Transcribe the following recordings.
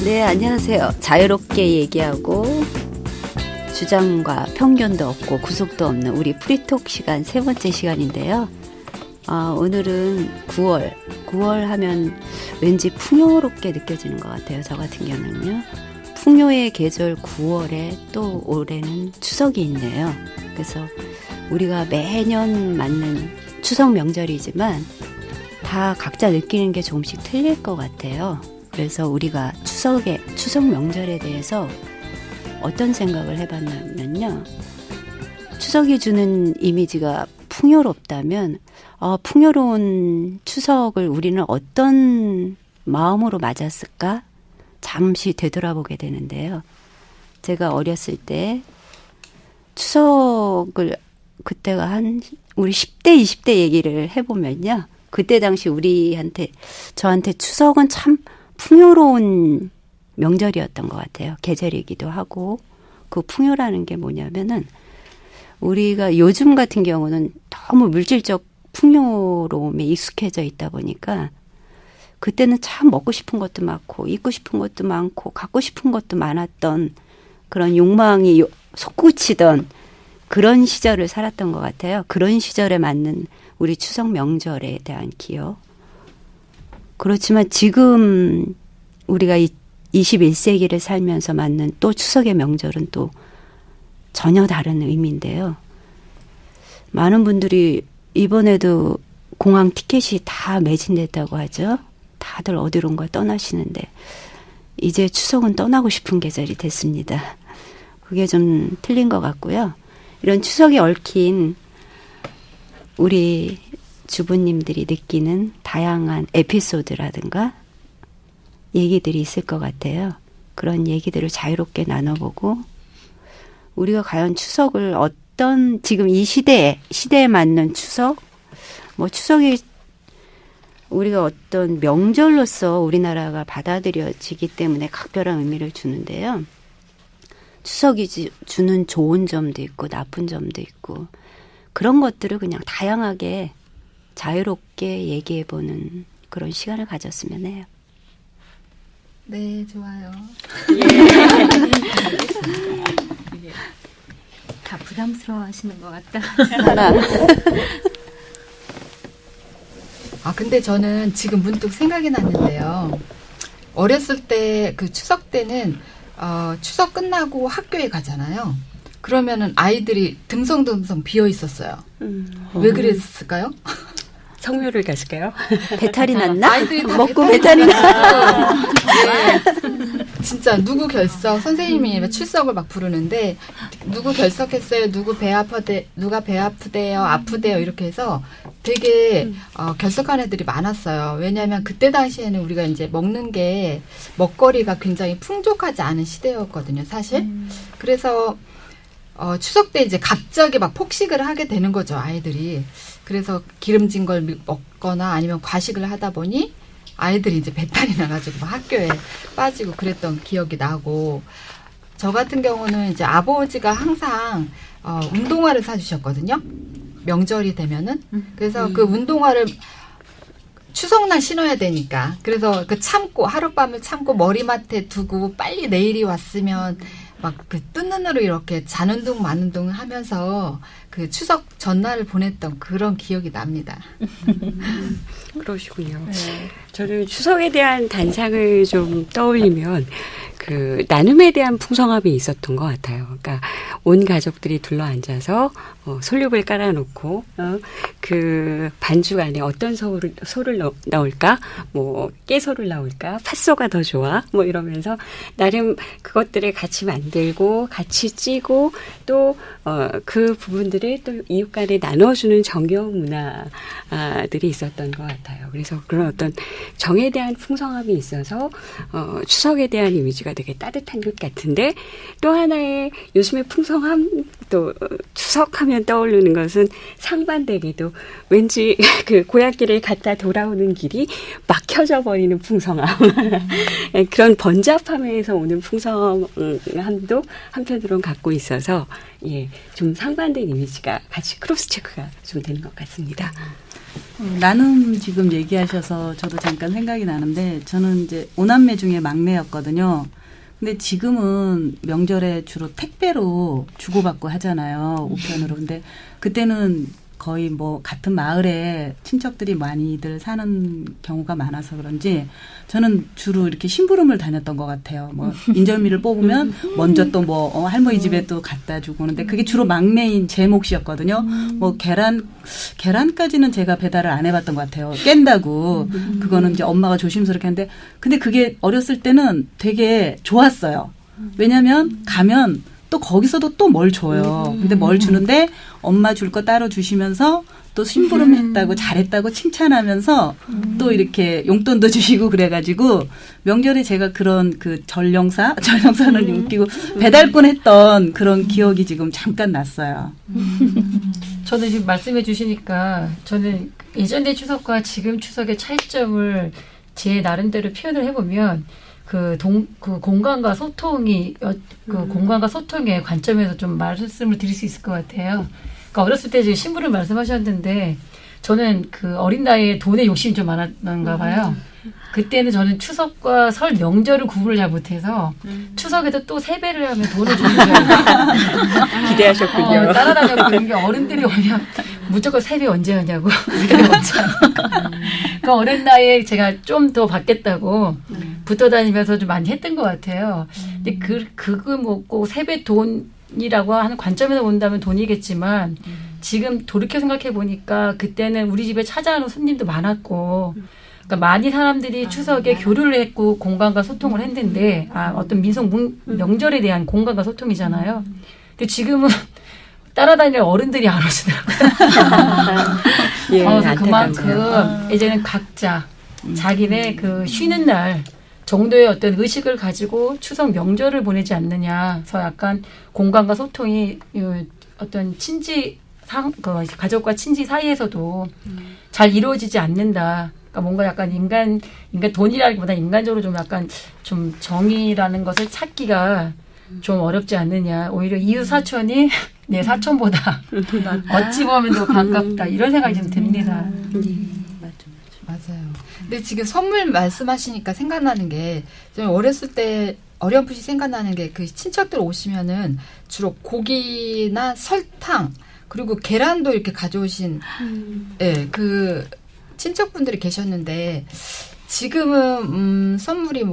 네, 안녕하세요. 자유롭게 얘기하고 주장과 편견도 없고 구속도 없는 우리 프리톡 시간 세 번째 시간인데요. 오늘은 9월 하면 왠지 풍요롭게 느껴지는 것 같아요. 저 같은 경우는요. 풍요의 계절 9월에 또 올해는 추석이 있네요. 그래서 우리가 매년 맞는 추석 명절이지만 다 각자 느끼는 게 조금씩 틀릴 것 같아요. 그래서 우리가 추석 명절에 대해서 어떤 생각을 해봤냐면요. 추석이 주는 이미지가 풍요롭다면 풍요로운 추석을 우리는 어떤 마음으로 맞았을까? 잠시 되돌아보게 되는데요. 제가 어렸을 때 추석을 그때가 우리 10대, 20대 얘기를 해보면요. 그때 당시 저한테 추석은 참 풍요로운 명절이었던 것 같아요. 계절이기도 하고 그 풍요라는 게 뭐냐면은 우리가 요즘 같은 경우는 너무 물질적 풍요로움에 익숙해져 있다 보니까 그때는 참 먹고 싶은 것도 많고 입고 싶은 것도 많고 갖고 싶은 것도 많았던 그런 욕망이 솟구치던 그런 시절을 살았던 것 같아요. 그런 시절에 맞는 우리 추석 명절에 대한 기억. 그렇지만 지금 우리가 21세기를 살면서 맞는 또 추석의 명절은 또 전혀 다른 의미인데요. 많은 분들이 이번에도 공항 티켓이 다 매진됐다고 하죠. 다들 어디론가 떠나시는데 이제 추석은 떠나고 싶은 계절이 됐습니다. 그게 좀 틀린 것 같고요. 이런 추석에 얽힌 우리 주부님들이 느끼는 다양한 에피소드라든가 얘기들이 있을 것 같아요. 그런 얘기들을 자유롭게 나눠보고 우리가 과연 추석을 지금 이 시대에 맞는 추석? 추석이 우리가 어떤 명절로서 우리나라가 받아들여지기 때문에 각별한 의미를 주는데요. 추석이 주는 좋은 점도 있고 나쁜 점도 있고 그런 것들을 그냥 다양하게 자유롭게 얘기해보는 그런 시간을 가졌으면 해요. 네, 좋아요. 예. 다 부담스러워 하시는 것 같다. 근데 저는 지금 문득 생각이 났는데요. 어렸을 때 그 추석 때는 추석 끝나고 학교에 가잖아요. 그러면은 아이들이 듬성듬성 비어 있었어요. 왜 그랬을까요? 성묘를 갔을까요? 배탈이 났나? 아이들이 다 먹고 배탈이 났나? 네. 진짜 누구 결석? 선생님이 출석을 막 부르는데 누구 결석했어요? 누가 배 아프대요? 아프대요? 이렇게 해서 되게 결석한 애들이 많았어요. 왜냐하면 그때 당시에는 우리가 이제 먹거리가 굉장히 풍족하지 않은 시대였거든요, 사실. 그래서 추석 때 이제 갑자기 막 폭식을 하게 되는 거죠, 아이들이. 그래서 기름진 걸 먹거나 아니면 과식을 하다 보니 아이들이 이제 배탈이 나가지고 막 학교에 빠지고 그랬던 기억이 나고, 저 같은 경우는 이제 아버지가 항상 운동화를 사주셨거든요. 명절이 되면은. 그래서 그 운동화를 추석날 신어야 되니까. 그래서 하룻밤을 참고 머리맡에 두고 빨리 내일이 왔으면 막 그 뜬 눈으로 이렇게 잔운동 만운동을 하면서 그 추석 전날을 보냈던 그런 기억이 납니다. 그러시군요. 네. 저는 추석에 대한 단상을 좀 떠올리면 그 나눔에 대한 풍성함이 있었던 것 같아요. 그러니까 온 가족들이 둘러앉아서 솔잎을 깔아놓고 그 반죽 안에 어떤 소를 넣을까? 깨소를 넣을까? 팥소가 더 좋아? 이러면서 나름 그것들을 같이 만들고 같이 찌고 또 그 부분들을 또 이웃 간에 나눠주는 정겨운 문화들이 있었던 것 같아요. 그래서 그런 어떤 정에 대한 풍성함이 있어서 추석에 대한 이미지가 되게 따뜻한 것 같은데, 또 하나의 요즘의 풍성함, 또 추석하면 떠오르는 것은 상반되게도 왠지 그 고향길을 갔다 돌아오는 길이 막혀져 버리는 풍성함. 그런 번잡함에서 오는 풍성함도 한편으로는 갖고 있어서 좀 상반된 이미지가 같이 크로스 체크가 좀 되는 것 같습니다. 나눔 지금 얘기하셔서 저도 잠깐 생각이 나는데 저는 이제 5남매 중에 막내였거든요. 근데 지금은 명절에 주로 택배로 주고받고 하잖아요. 우편으로. 근데 그때는 거의 뭐 같은 마을에 친척들이 많이들 사는 경우가 많아서 그런지 저는 주로 이렇게 심부름을 다녔던 것 같아요. 뭐 인절미를 뽑으면 먼저 또 뭐 할머니 집에 또 갖다 주고 그런데 그게 주로 막내인 제 몫이었거든요. 뭐 계란까지는 제가 배달을 안 해봤던 것 같아요. 깬다고. 그거는 이제 엄마가 조심스럽게 하는데 근데 그게 어렸을 때는 되게 좋았어요. 왜냐하면 가면 또 거기서도 또 뭘 줘요. 근데 뭘 주는데 엄마 줄 거 따로 주시면서 또 심부름 했다고 잘했다고 칭찬하면서 또 이렇게 용돈도 주시고 그래가지고 명절에 제가 그런 그 전령사는 웃기고 배달권 했던 그런 기억이 지금 잠깐 났어요. 저는 지금 말씀해 주시니까 저는 예전의 추석과 지금 추석의 차이점을 제 나름대로 표현을 해보면 그 공간과 소통이 공간과 소통의 관점에서 좀 말씀을 드릴 수 있을 것 같아요. 그러니까 어렸을 때 지금 신부를 말씀하셨는데 저는 그 어린 나이에 돈에 욕심이 좀 많았는가 봐요. 그때는 저는 추석과 설 명절을 구분을 잘 못해서 추석에도 또 세배를 하면 돈을 주는 줄 알고 기대하셨군요. 따라다녔고 그런 게 어른들이 오면 무조건 세배 언제 하냐고 세배 언제 하냐고 그 어린 나이에 제가 좀 더 받겠다고 붙어 다니면서 좀 많이 했던 것 같아요. 근데 그거 먹고 세배 돈이라고 하는 관점에서 본다면 돈이겠지만 지금 돌이켜 생각해 보니까 그때는 우리 집에 찾아오는 손님도 많았고 그러니까 많이 사람들이 추석에 교류를 했고 공간과 소통을 했는데 어떤 민속 명절에 대한 공간과 소통이잖아요. 근데 지금은 따라다니는 어른들이 안 오시더라고요. 예, 그래서 안타깝네요. 그만큼 이제는 각자 자기네 그 쉬는 날 정도의 어떤 의식을 가지고 추석 명절을 보내지 않느냐. 그래서 약간 공간과 소통이 어떤 가족과 친지 사이에서도 잘 이루어지지 않는다. 그러니까 뭔가 약간 인간 돈이라기보다 인간적으로 좀 약간 좀 정의라는 것을 찾기가 좀 어렵지 않느냐. 오히려 이웃 사촌이 내 사촌보다 어찌 보면 더 가깝다. 이런 생각이 좀 듭니다. 맞아요. 근데 지금 선물 말씀하시니까 생각나는 게 저는 어렸을 때 어렴풋이 생각나는 게 그 친척들 오시면은 주로 고기나 설탕 그리고 계란도 이렇게 가져오신 그 친척분들이 계셨는데 지금은 선물이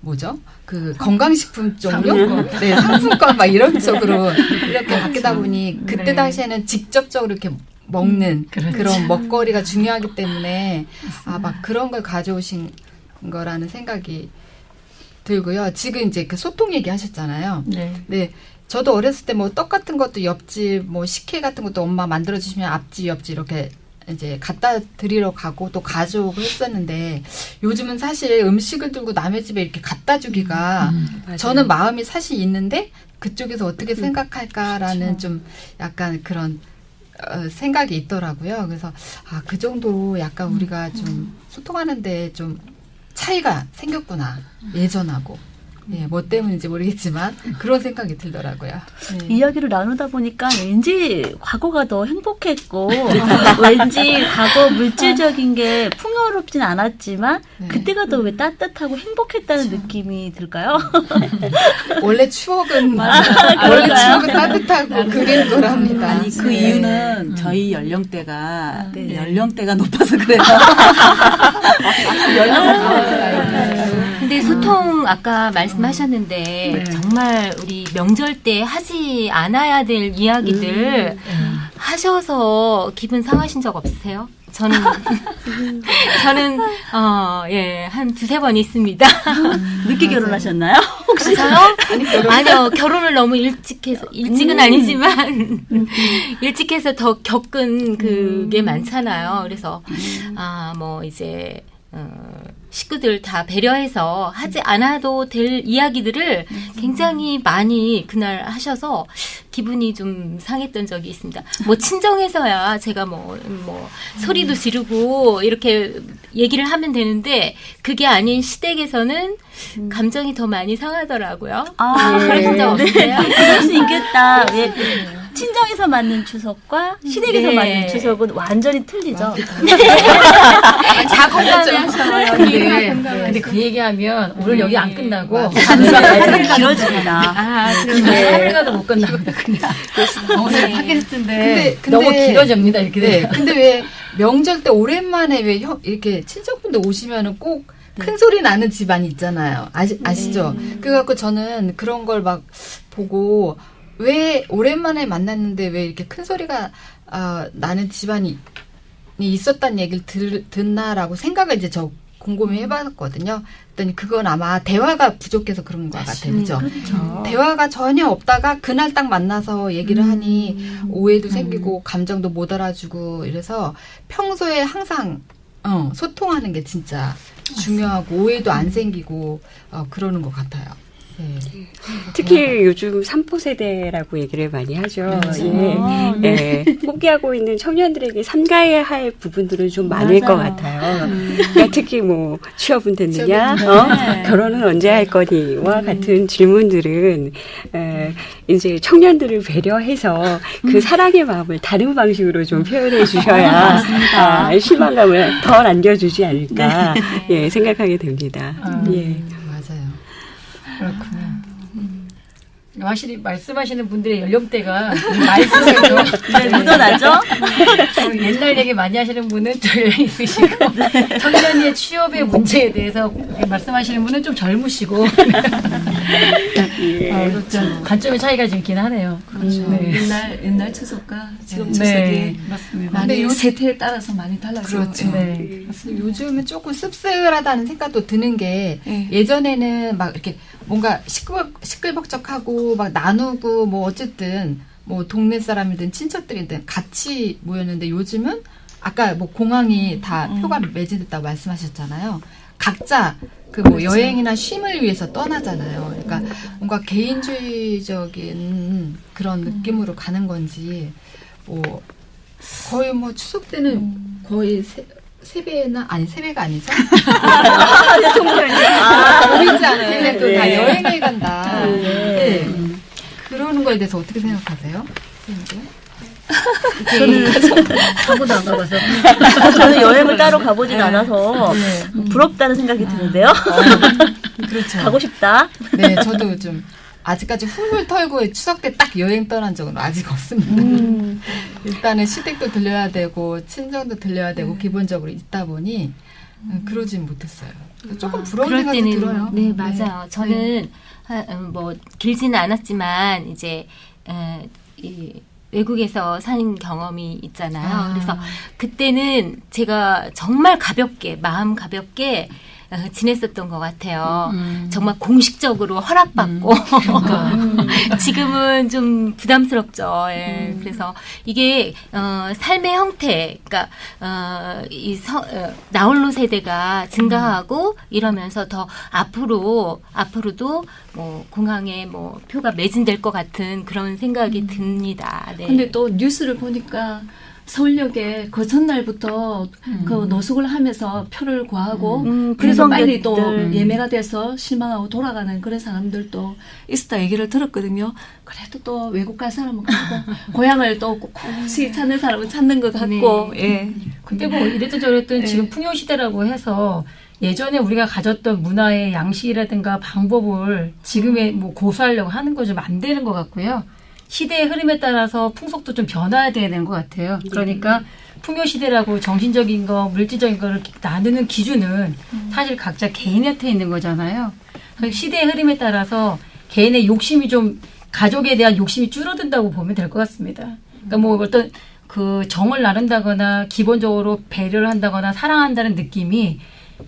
뭐죠? 그 건강식품 종류? 네, 상품권 막 이런 쪽으로 이렇게 바뀌다 보니 그때 당시에는 직접적으로 이렇게 먹는 그런 먹거리가 중요하기 때문에 막 그런 걸 가져오신 거라는 생각이 들고요. 지금 이제 그 소통 얘기 하셨잖아요. 네. 저도 어렸을 때 뭐 떡 같은 것도 옆집 뭐 식혜 같은 것도 엄마 만들어 주시면 앞집 옆집 이렇게 이제 갖다 드리러 가고 또 가져오고 했었는데 요즘은 사실 음식을 들고 남의 집에 이렇게 갖다 주기가 저는 마음이 사실 있는데 그쪽에서 어떻게 생각할까라는 좀 약간 그런 생각이 있더라고요. 그래서 그 정도로 약간 우리가 좀 소통하는데 좀 차이가 생겼구나. 예전하고. 예, 뭐 때문인지 모르겠지만 그런 생각이 들더라고요. 네. 이야기를 나누다 보니까 왠지 과거가 더 행복했고 왠지 과거 물질적인 게 풍요롭진 않았지만 그때가 더 왜 따뜻하고 행복했다는 느낌이 들까요? 원래 추억은 원래 추억은 따뜻하고 그게 거랍니다. 아니 그 이유는 저희 연령대가 높아서 그래요. 근데 소통 아까 말씀하셨는데 정말 우리 명절 때 하지 않아야 될 이야기들 하셔서 기분 상하신 적 없으세요? 저는 한 두세 번 있습니다. 늦게 결혼하셨나요? 혹시? 저요? 아니요, 결혼을 너무 일찍 해서, 일찍은 아니지만, 일찍 해서 더 겪은 그게 많잖아요. 그래서, 이제, 식구들 다 배려해서 하지 않아도 될 이야기들을 굉장히 많이 그날 하셔서 기분이 좀 상했던 적이 있습니다. 뭐 친정에서야 제가 소리도 지르고 이렇게 얘기를 하면 되는데 그게 아닌 시댁에서는 감정이 더 많이 상하더라고요. 그러신 적 없으세요? 그럴 수 있겠다. 친정에서 맞는 추석과 시댁에서 네. 맞는 추석은 완전히 틀리죠. 다 건강해 하셔요. 근데 그 얘기하면 오늘 여기 안 끝나고 길어집니다. 아, 네. 3일 가도 못 끝납니다. 그냥 오늘 팟캐스트인데 너무 길어집니다. 이렇게 네. 돼요. 근데 왜 명절 때 오랜만에 왜 이렇게 친척분들 오시면은 꼭 큰 소리 나는 집안이 있잖아요. 아시죠? 그래갖고 저는 그런 걸 막 보고 왜 오랜만에 만났는데 왜 이렇게 큰 소리가 나는 집안이 있었다는 얘기를 듣나라고 생각을 이제 저 곰곰이 해봤거든요. 그랬더니 그건 아마 대화가 부족해서 그런 것 같아요. 그죠? 그렇죠. 대화가 전혀 없다가 그날 딱 만나서 얘기를 하니 오해도 생기고 감정도 못 알아주고 이래서 평소에 항상 소통하는 게 진짜 중요하고 오해도 안 생기고 그러는 것 같아요. 네. 특히 요즘 3포 세대라고 얘기를 많이 하죠. 예. 포기하고 있는 청년들에게 삼가해야 할 부분들은 좀 많을 것 같아요. 그러니까 특히 뭐 취업은 됐느냐, 결혼은 언제 할 거니와 같은 질문들은 이제 청년들을 배려해서 그 사랑의 마음을 다른 방식으로 좀 표현해 주셔야 실망감을 더 남겨주지 않을까 예, 생각하게 됩니다. 예. 맞아요. 그렇구나. 확실히 말씀하시는 분들의 연령대가 말씀에서 묻어나죠? 옛날 얘기 많이 하시는 분은 좀 연령 있으시고 청년의 취업의 문제에 대해서 말씀하시는 분은 좀 젊으시고 그렇죠. 관점의 차이가 좀 있긴 하네요. 그렇죠. 네. 옛날 추석과 지금 네, 추석이 맞습니다. 많이 근데 세태에 따라서 많이 달라져. 그렇죠. 네. 요즘은 조금 씁쓸하다는 생각도 드는 게 예전에는 막 이렇게 뭔가 시끌벅적하고 막 나누고 뭐 어쨌든 뭐 동네 사람이든 친척들이든 같이 모였는데 요즘은 아까 뭐 공항이 다 표가 매진됐다고 말씀하셨잖아요. 각자 그 뭐 여행이나 쉼을 위해서 떠나잖아요. 그러니까 뭔가 개인주의적인 그런 느낌으로 가는 건지 뭐 거의 뭐 추석 때는 거의 세배나 아니 세배가 아니죠? 보이지 않아요. 근데 또 다 여행을 간다. 네. 그러는 거에 대해서 어떻게 생각하세요? 저는 하고도 안 가봐서 저는 여행을 따로 가보진 않아서 부럽다는 생각이 드는데요. 그렇죠. 가고 싶다. 네, 저도 좀 아직까지 훌훌 털고 추석 때 딱 여행 떠난 적은 아직 없습니다. 일단은 시댁도 들려야 되고 친정도 들려야 되고 기본적으로 있다 보니 그러진 못했어요. 조금 부러운 그럴 생각이 때는 들어요. 네, 맞아요. 저는 뭐 길지는 않았지만 이제 이 외국에서 사는 경험이 있잖아요. 그래서 그때는 제가 정말 가볍게 마음 가볍게 지냈었던 것 같아요. 정말 공식적으로 허락받고 지금은 좀 부담스럽죠. 예. 그래서 이게 삶의 형태, 그러니까 나홀로 세대가 증가하고 이러면서 더 앞으로도 뭐 공항에 뭐 표가 매진될 것 같은 그런 생각이 듭니다. 네. 근데 또 뉴스를 보니까 서울역에 그 전날부터 그 노숙을 하면서 표를 구하고 그래서 빨리 또 예매가 돼서 실망하고 돌아가는 그런 사람들도 있었다 얘기를 들었거든요. 그래도 또 외국 갈 사람은 가고 고향을 또 꿋꿋이 찾는 사람은 찾는 것 같고 예. 근데 뭐 이랬든 저랬든 지금 풍요시대라고 해서 예전에 우리가 가졌던 문화의 양식이라든가 방법을 지금에 뭐 고수하려고 하는 거 좀 안 되는 것 같고요. 시대의 흐름에 따라서 풍속도 좀 변화해야 되는 것 같아요. 그러니까 풍요시대라고 정신적인 거, 물질적인 거를 나누는 기준은 사실 각자 개인한테 있는 거잖아요. 시대의 흐름에 따라서 개인의 욕심이 좀, 가족에 대한 욕심이 줄어든다고 보면 될 것 같습니다. 그러니까 뭐 어떤 그 정을 나눈다거나 기본적으로 배려를 한다거나 사랑한다는 느낌이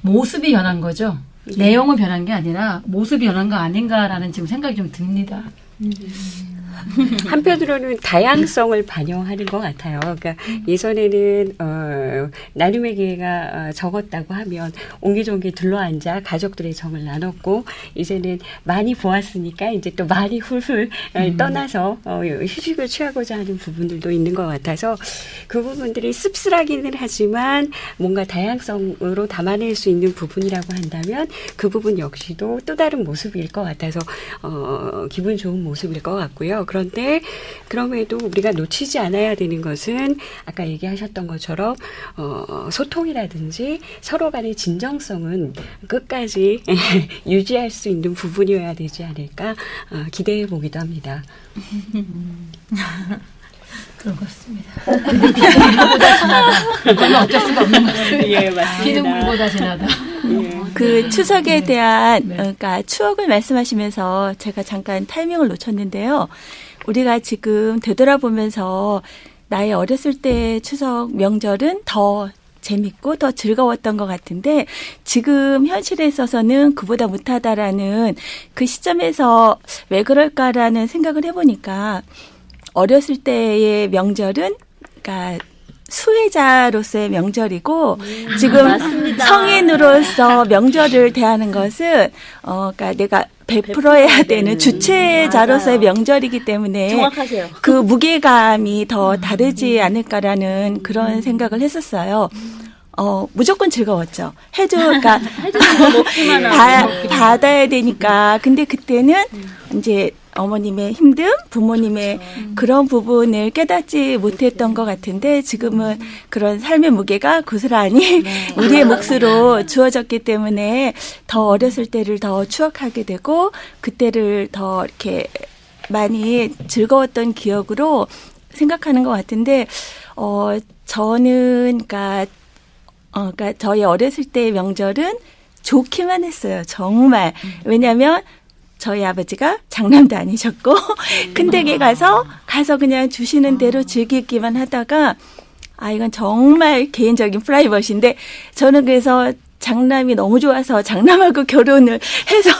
모습이 변한 거죠. 내용은 변한 게 아니라 모습이 변한 거 아닌가라는 지금 생각이 좀 듭니다. 한편으로는 다양성을 반영하는 것 같아요. 그러니까 예전에는 나눔의 기회가 적었다고 하면 옹기종기 둘러앉아 가족들의 정을 나눴고 이제는 많이 보았으니까 이제 또 많이 훌훌 떠나서 휴식을 취하고자 하는 부분들도 있는 것 같아서 그 부분들이 씁쓸하기는 하지만 뭔가 다양성으로 담아낼 수 있는 부분이라고 한다면 그 부분 역시도 또 다른 모습일 것 같아서 기분 좋은 모습일 것 같고요. 그런데 그럼에도 우리가 놓치지 않아야 되는 것은 아까 얘기하셨던 것처럼 소통이라든지 서로 간의 진정성은 끝까지 유지할 수 있는 부분이어야 되지 않을까 기대해 보기도 합니다. 그런 것 같습니다. 피는 물보다 진하다. 그건 어쩔 수가 없는 것 같습니다. 예, 맞습니다. 피는 물보다 진하다. 그 추석에 대한 그러니까 추억을 말씀하시면서 제가 잠깐 타이밍을 놓쳤는데요. 우리가 지금 되돌아보면서 나의 어렸을 때 추석 명절은 더 재밌고 더 즐거웠던 것 같은데 지금 현실에 있어서는 그보다 못하다라는 그 시점에서 왜 그럴까라는 생각을 해보니까 어렸을 때의 명절은 그러니까 수혜자로서의 명절이고 지금 맞습니다. 성인으로서 명절을 대하는 것은 그러니까 내가 베풀어야 되는 주체자로서의 명절이기 때문에 정확하세요. 그 무게감이 더 다르지 않을까라는 그런 생각을 했었어요. 무조건 즐거웠죠. 그러니까 해주는 거 먹기만 하고. 받아야 되니까. 근데 그때는 이제 어머님의 힘듦, 부모님의 그런 부분을 깨닫지 못했던 것 같은데 지금은 그런 삶의 무게가 고스란히 우리의 몫으로 주어졌기 때문에 더 어렸을 때를 더 추억하게 되고 그때를 더 이렇게 많이 즐거웠던 기억으로 생각하는 것 같은데 저는 그러니까 저희 어렸을 때의 명절은 좋기만 했어요. 정말. 왜냐하면 저희 아버지가 장남도 아니셨고 큰 댁에 가서 그냥 주시는 대로 즐기기만 하다가 이건 정말 개인적인 프라이버시인데 저는 그래서 장남이 너무 좋아서 장남하고 결혼을 해서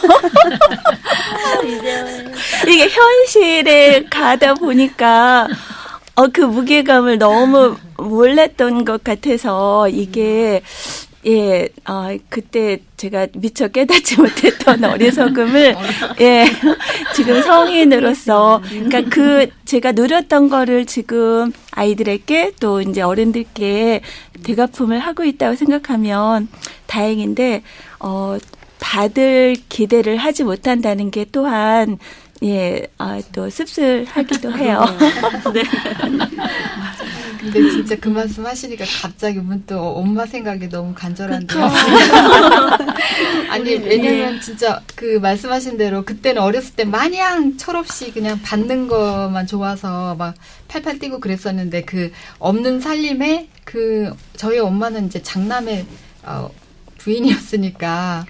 이게 현실에 가다 보니까 그 무게감을 너무 몰랐던 것 같아서 이게 그때 제가 미처 깨닫지 못했던 어리석음을, 지금 성인으로서, 그러니까 제가 누렸던 거를 지금 아이들에게 또 이제 어른들께 되갚음을 하고 있다고 생각하면 다행인데, 받을 기대를 하지 못한다는 게 또한, 또 씁쓸하기도 해요. 네. 근데 진짜 그 말씀 하시니까 갑자기 문득 엄마 생각이 너무 간절한데요. 아니, 왜냐면 진짜 그 말씀하신 대로 그때는 어렸을 때 마냥 철없이 그냥 받는 것만 좋아서 막 팔팔 뛰고 그랬었는데 그 없는 살림에 저희 엄마는 이제 장남의 부인이었으니까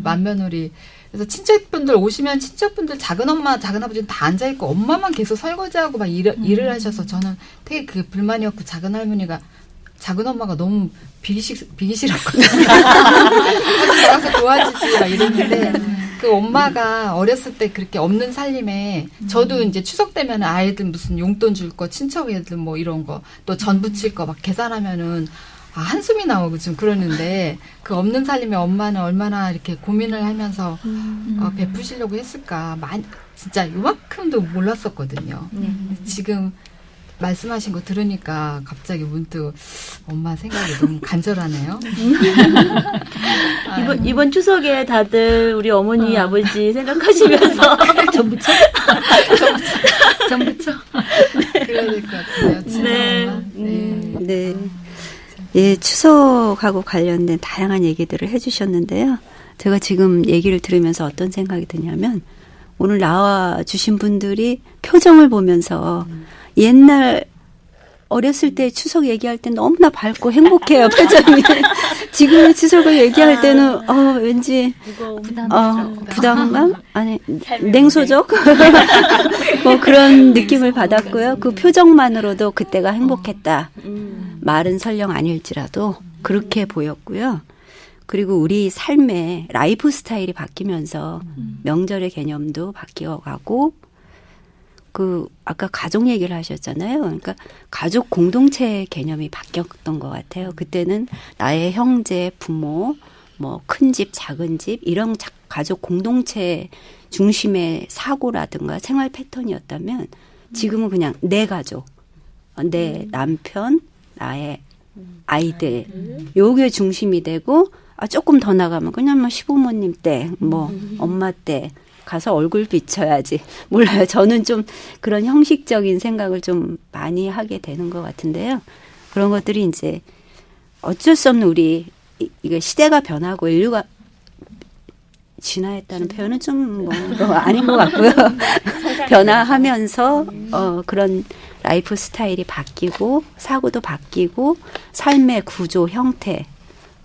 맏며느리. 그래서 친척분들 오시면 친척분들 작은엄마, 작은아버지는 다 앉아있고 엄마만 계속 설거지하고 막 일을 하셔서 저는 되게 그 불만이었고 작은엄마가 너무 비기 싫었거든요. 나가서 도와주지 막 이랬는데 그 엄마가 어렸을 때 그렇게 없는 살림에 저도 이제 추석 되면 아이들 무슨 용돈 줄 거, 친척 애들 뭐 이런 거 또 전 부칠 거 막 계산하면은 한숨이 나오고 좀 그러는데 그 없는 살림에 엄마는 얼마나 이렇게 고민을 하면서 베푸시려고 했을까 진짜 요만큼도 몰랐었거든요. 지금 말씀하신 거 들으니까 갑자기 문득 엄마 생각이 너무 간절하네요. 이번 추석에 다들 우리 어머니 아버지 생각하시면서 전부쳐? 전부쳐? 그래야 될 것 같아요. 진짜 엄마. 네. 예, 추석하고 관련된 다양한 얘기들을 해주셨는데요. 제가 지금 얘기를 들으면서 어떤 생각이 드냐면 오늘 나와 주신 분들이 표정을 보면서 옛날 어렸을 때 추석 얘기할 때 너무나 밝고 행복해요, 표정이. 지금의 추석을 얘기할 때는 왠지 부담감? 아니, 냉소적? 뭐 그런 느낌을 받았고요. 그 표정만으로도 그때가 행복했다. 말은 설령 아닐지라도 그렇게 보였고요. 그리고 우리 삶의 라이프 스타일이 바뀌면서 명절의 개념도 바뀌어가고 아까 가족 얘기를 하셨잖아요. 그러니까 가족 공동체 개념이 바뀌었던 것 같아요. 그때는 나의 형제, 부모, 뭐 큰 집, 작은 집 이런 가족 공동체 중심의 사고라든가 생활 패턴이었다면 지금은 그냥 내 가족, 내 남편, 나의 아이들 요게 중심이 되고 조금 더 나가면 그냥 뭐 시부모님 때, 뭐 엄마 때 가서 얼굴 비춰야지. 몰라요. 저는 좀 그런 형식적인 생각을 좀 많이 하게 되는 것 같은데요. 그런 것들이 이제 어쩔 수 없는 이거 시대가 변하고 인류가 진화했다는 표현은 좀 아닌 것 같고요. 변화하면서 그런 라이프 스타일이 바뀌고 사고도 바뀌고 삶의 구조, 형태,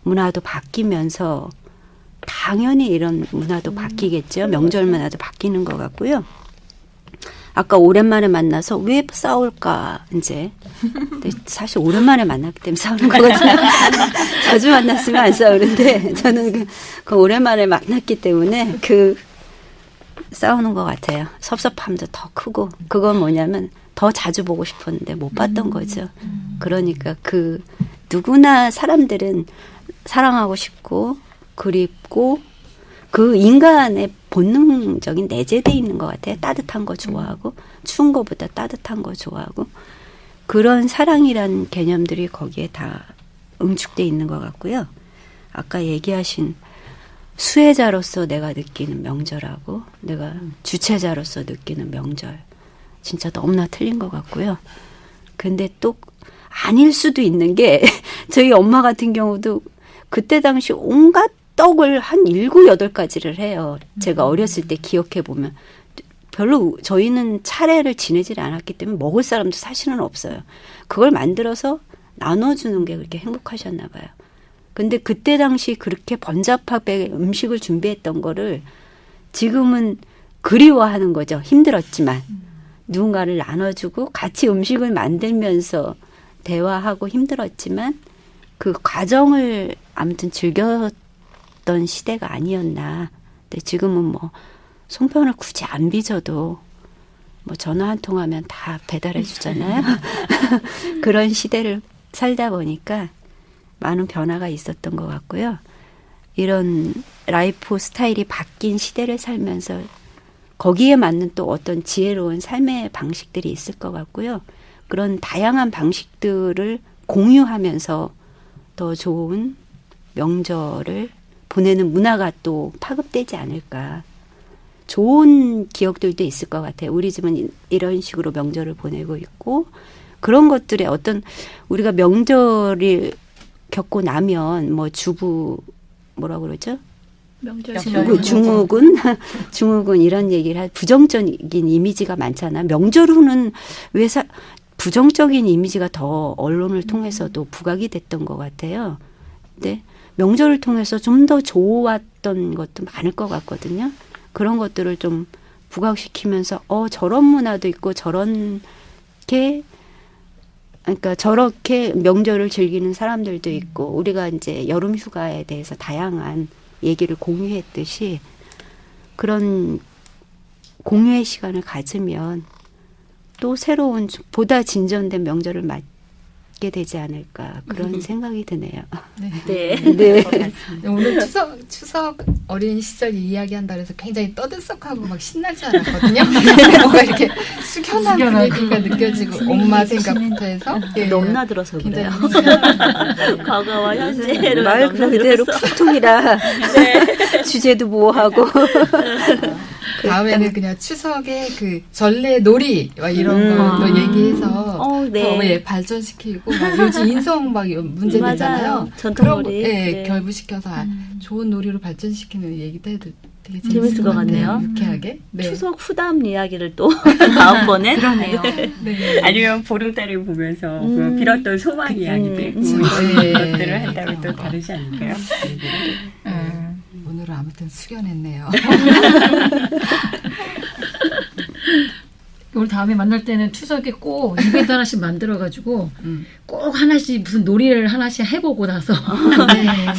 문화도 바뀌면서 당연히 이런 문화도 바뀌겠죠. 명절 문화도 바뀌는 것 같고요. 아까 오랜만에 만나서 왜 싸울까 이제. 근데 사실 오랜만에 만났기 때문에 싸우는 거거든요. 자주 만났으면 안 싸우는데 저는 그 오랜만에 만났기 때문에 싸우는 것 같아요. 섭섭함도 더 크고 그건 뭐냐면 더 자주 보고 싶었는데 못 봤던 거죠. 그러니까 누구나 사람들은 사랑하고 싶고 그립고 그 인간의 본능적인 내재돼 있는 것 같아요. 따뜻한 거 좋아하고 추운 거보다 따뜻한 거 좋아하고 그런 사랑이란 개념들이 거기에 다 응축돼 있는 것 같고요. 아까 얘기하신 수혜자로서 내가 느끼는 명절하고 내가 주체자로서 느끼는 명절 진짜 너무나 틀린 것 같고요. 근데 또 아닐 수도 있는 게 저희 엄마 같은 경우도 그때 당시 온갖 떡을 한 7, 8가지를 해요. 제가 어렸을 때 기억해 보면 별로 저희는 차례를 지내질 않았기 때문에 먹을 사람도 사실은 없어요. 그걸 만들어서 나눠주는 게 그렇게 행복하셨나 봐요. 근데 그때 당시 그렇게 번잡하게 음식을 준비했던 거를 지금은 그리워하는 거죠. 힘들었지만 누군가를 나눠주고 같이 음식을 만들면서 대화하고 힘들었지만 그 과정을 아무튼 즐겼던 시대가 아니었나. 근데 지금은 뭐 송편을 굳이 안 빚어도 뭐 전화 한 통하면 다 배달해 주잖아요. 그런 시대를 살다 보니까 많은 변화가 있었던 것 같고요. 이런 라이프 스타일이 바뀐 시대를 살면서 거기에 맞는 또 어떤 지혜로운 삶의 방식들이 있을 것 같고요. 그런 다양한 방식들을 공유하면서 더 좋은 명절을 보내는 문화가 또 파급되지 않을까. 좋은 기억들도 있을 것 같아요. 우리 집은 이런 식으로 명절을 보내고 있고 그런 것들의 어떤 우리가 명절을 겪고 나면 뭐 뭐라고 그러죠? 중후군 이런 얘기를 부정적인 이미지가 많잖아. 명절 후는 왜 부정적인 이미지가 더 언론을 통해서도 부각이 됐던 것 같아요. 근데 명절을 통해서 좀 더 좋았던 것도 많을 것 같거든요. 그런 것들을 좀 부각시키면서 저런 문화도 있고 그러니까 저렇게 명절을 즐기는 사람들도 있고 우리가 이제 여름 휴가에 대해서 다양한 얘기를 공유했듯이 그런 공유의 시간을 가지면 또 새로운 보다 진전된 명절을 맞게 되지 않을까 그런 생각이 드네요. 네. 네. 오늘 추석 어린 시절 이야기한다 그래서 굉장히 떠들썩하고 막 신나지 않았거든요. 뭔가 이렇게 숙연한 분위기가 느껴지고 엄마 생각부터 해서 넘나 들어서 그래요. 과거와 현재를 말 그대로 푸통이라 주제도 모호하고 다음에는 그냥 추석에 그 전래 놀이 막 이런 거 얘기해서 더 발전시키고 막 요즘 인성 막 문제되잖아요. 전통놀이 네. 결부시켜서 좋은 놀이로 발전시키는 얘기도 해도 되게 재밌을 것 같네요. 유쾌하게. 네. 추석 후담 이야기를 또 다음번에 그러네요. 네. 아니면 보름달을 보면서 그 빌었던 소망 이야기도 있고 이런 것들을 한다면 또 다르지 않을까요? 오늘은 아무튼 숙연했네요. 우리 다음에 만날 때는 추석에 꼭 이벤트 하나씩 만들어가지고 꼭 하나씩 무슨 놀이를 하나씩 해보고 나서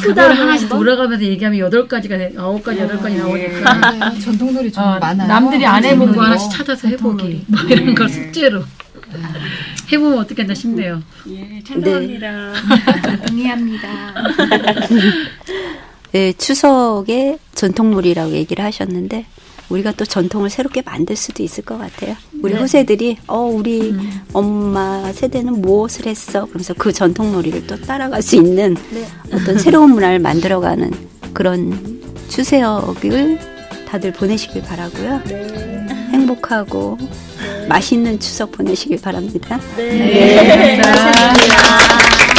그걸 하나씩 돌아가면서 얘기하면 8가지가 9가지 8가지 나오니까 네, 전통놀이 좀 많아요. 남들이 안 해본 거 하나씩 전통놀이. 찾아서 해보기 뭐 이런 걸 숙제로 해보면 어떻겠나 싶네요. 예, 찬성합니다. 동의합니다. 네, 추석에 전통놀이라고 얘기를 하셨는데 우리가 또 전통을 새롭게 만들 수도 있을 것 같아요. 우리 후세들이 우리 엄마 세대는 무엇을 했어? 그러면서 그 전통놀이를 또 따라갈 수 있는 어떤 새로운 문화를 만들어가는 그런 추석을 다들 보내시길 바라고요. 행복하고 맛있는 추석 보내시길 바랍니다. 네. 감사합니다. 감사합니다.